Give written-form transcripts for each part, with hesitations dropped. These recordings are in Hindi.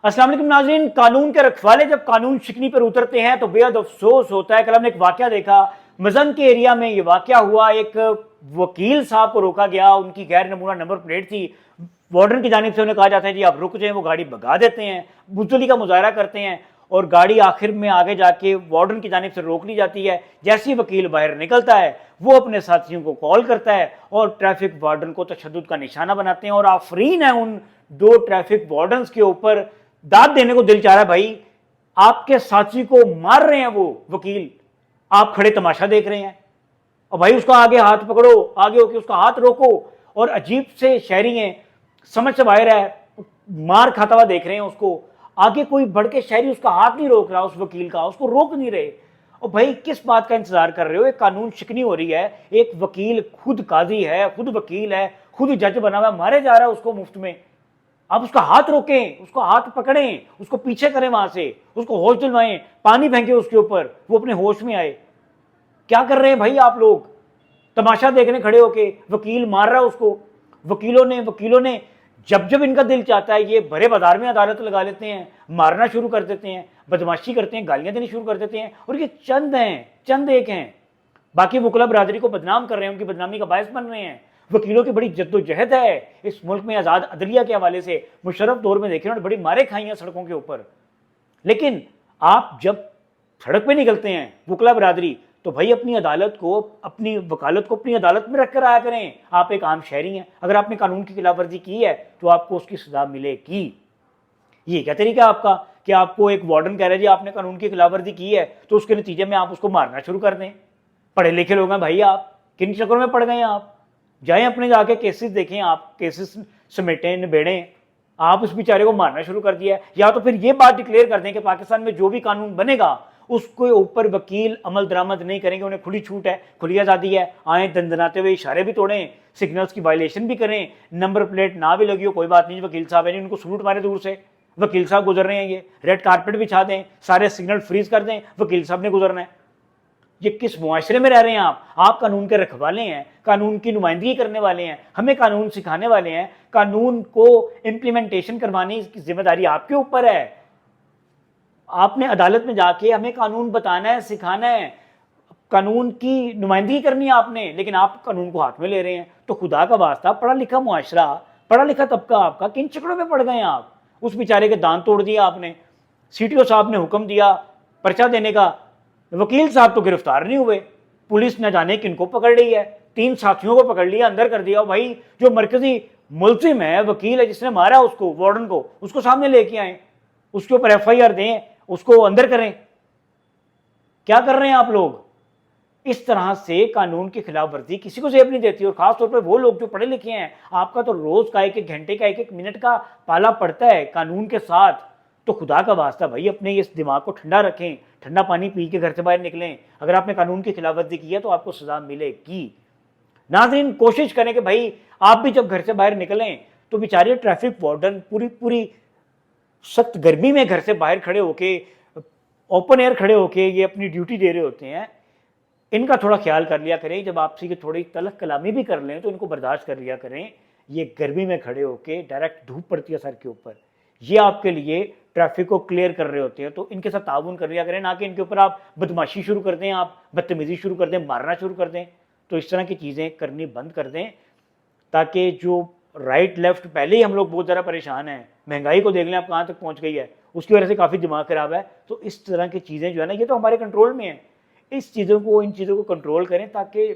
अस्सलाम वालेकुम नाज़रीन, कानून के रखवाले जब कानून शिकनी पर उतरते हैं तो बेहद अफसोस होता है। कल हमने एक वाकया देखा, मजन के एरिया में ये वाकया हुआ। एक वकील साहब को रोका गया, उनकी गैर नमूना नंबर प्लेट थी। वार्डन की जानिब से उन्हें कहा जाता है जी आप रुक जाएं, वो गाड़ी भगा देते हैं, बुजदली का मुजाहरा करते हैं और गाड़ी आखिर में आगे जाके वार्डन की जानिब से रोक ली जाती है। जैसे ही वकील बाहर निकलता है वो अपने साथियों को कॉल करता है और ट्रैफिक वार्डन को तशद्दुद का निशाना बनाते हैं और आफरीन है उन दो ट्रैफिक वार्डन्स के ऊपर। दाद देने को दिल चाह रहा है, भाई आपके साथी को मार रहे हैं वो वकील, आप खड़े तमाशा देख रहे हैं और भाई उसका आगे हाथ पकड़ो, आगे होके उसका हाथ रोको। और अजीब से शहरी हैं, समझ से बाहर है, मार खाता हुआ देख रहे हैं उसको। आगे कोई बढ़ के शहरी उसका हाथ नहीं रोक रहा, उस वकील का, उसको रोक नहीं रहे। और भाई किस बात का इंतजार कर रहे हो? एक कानून शिकनी हो रही है, एक वकील खुद काजी है, खुद वकील है, खुद जज बना हुआ, मारे जा रहा है उसको मुफ्त में। आप उसका हाथ रोकें, उसको हाथ पकड़ें, उसको पीछे करें, वहां से उसको होश दिलवाएं, पानी फेंके उसके ऊपर, वो अपने होश में आए। क्या कर रहे हैं भाई आप लोग? तमाशा देखने खड़े होके वकील मार रहा है उसको। वकीलों ने जब जब इनका दिल चाहता है ये भरे बाजार में अदालत लगा लेते हैं, मारना शुरू कर देते हैं, बदमाशी करते हैं, गालियां देनी शुरू कर देते हैं। और ये चंद एक हैं, बाकी वकला बरादरी को बदनाम कर रहे हैं, उनकी बदनामी का बायस बन रहे हैं। वकीलों की बड़ी जद्दोजहद है इस मुल्क में आज़ाद अदलिया के हवाले से। मुशर्रफ दौर में देखे उन्होंने बड़ी मारे खाई हैं सड़कों के ऊपर। लेकिन आप जब सड़क पे निकलते हैं वकला बरादरी, तो भाई अपनी अदालत को, अपनी वकालत को अपनी अदालत में रख कर आया करें। आप एक आम शहरी हैं, अगर आपने कानून की खिलाफवर्जी की है तो आपको उसकी सजा मिलेगी। ये क्या तरीका है आपका कि आपको एक वार्डन कह रहा है जी आपने कानून की खिलाफवर्जी की है तो उसके नतीजे में आप उसको मारना शुरू कर दें? पढ़े लिखे लोग हैं भाई, आप किन चक्करों में पड़ गए हैं? आप जाएं अपने जाके केसेस देखें, आप केसेस समेटें, निबेड़ें। आप उस बेचारे को मारना शुरू कर दिया है। या तो फिर ये बात डिक्लेयर कर दें कि पाकिस्तान में जो भी कानून बनेगा उसके ऊपर वकील अमल दरामद नहीं करेंगे, उन्हें खुली छूट है, खुली आज़ादी है। आए दंदनाते हुए इशारे भी तोड़ें, सिग्नल्स की वायलेशन भी करें, नंबर प्लेट ना भी लगी हो कोई बात नहीं, वकील साहब है नहीं, उनको सलूट मारे दूर से, वकील साहब गुजर रहे हैं, ये रेड कारपेट बिछा दें, सारे सिग्नल फ्रीज कर दें, वकील साहब ने गुजरना है। ये किस मुआशरे में रह रहे हैं आप कानून के रखवाले हैं, कानून की नुमाइंदगी करने वाले हैं, हमें कानून सिखाने वाले हैं। कानून को इम्प्लीमेंटेशन करवाने की जिम्मेदारी आपके ऊपर है। आपने अदालत में जाके हमें कानून बताना है, सिखाना है, कानून की नुमाइंदगी करनी है आपने, लेकिन आप कानून को हाथ में ले रहे हैं। तो खुदा का वास्ता, पढ़ा लिखा मुआशरा, पढ़ा लिखा तबका आपका किन चक्करों में पड़ गए हैं आप? उस बेचारे के दांत तोड़ दिया आपने। सीटीओ साहब ने हुक्म दिया पर्चा देने का, वकील साहब तो गिरफ्तार नहीं हुए, पुलिस न जाने किनको पकड़ रही है, 3 साथियों को पकड़ लिया, अंदर कर दिया। भाई जो मरकजी मुल्जिम है, वकील है जिसने मारा उसको, वार्डन को, उसको सामने लेके आए, उसके ऊपर FIR दें, उसको अंदर करें। क्या कर रहे हैं आप लोग? इस तरह से कानून की खिलाफ वर्जी किसी को जेब नहीं देती, और खासतौर पर वो लोग जो पढ़े लिखे हैं। आपका तो रोज का 1-1 घंटे का 1-1 मिनट का पाला पड़ता है कानून के साथ। तो खुदा का वास्ता भाई अपने इस दिमाग को ठंडा रखें, ठंडा पानी पी के घर से बाहर निकलें। अगर आपने कानून की खिलाफवर्जी की है तो आपको सजा मिलेगी। नाज़रीन, कोशिश करें कि भाई आप भी जब घर से बाहर निकलें तो बेचारे ट्रैफिक वार्डन पूरी सख्त गर्मी में घर से बाहर खड़े होके, ओपन एयर खड़े होके ये अपनी ड्यूटी दे रहे होते हैं। इनका थोड़ा ख्याल कर लिया करें। जब आपसे की थोड़ी तलख कलामी भी कर लें तो इनको बर्दाश्त कर लिया करें। ये गर्मी में खड़े होके, डायरेक्ट धूप पड़ती है सर के ऊपर, ये आपके लिए ट्रैफिक को क्लियर कर रहे होते हैं, तो इनके साथ ताउन कर लिया करें, ना कि इनके ऊपर आप बदमाशी शुरू कर दें, आप बदतमीजी शुरू कर दें, मारना शुरू कर दें। तो इस तरह की चीज़ें करनी बंद कर दें, ताकि जो राइट लेफ्ट, पहले ही हम लोग बहुत ज़्यादा परेशान हैं, महंगाई को देख लें आप कहाँ तक पहुँच गई है, उसकी वजह से काफ़ी दिमाग ख़राब है। तो इस तरह की चीज़ें जो है ना, ये तो हमारे कंट्रोल में है। इन चीज़ों को कंट्रोल करें ताकि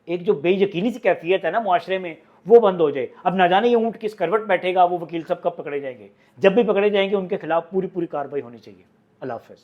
एक जो बेयकीनी सी कैफियत है ना मुआशरे में, वो बंद हो जाए। अब ना जाने ये ऊँट किस करवट बैठेगा, वो वकील सब कब पकड़े जाएंगे। जब भी पकड़े जाएंगे उनके खिलाफ पूरी कार्रवाई होनी चाहिए। अल्लाह हाफ़िज़।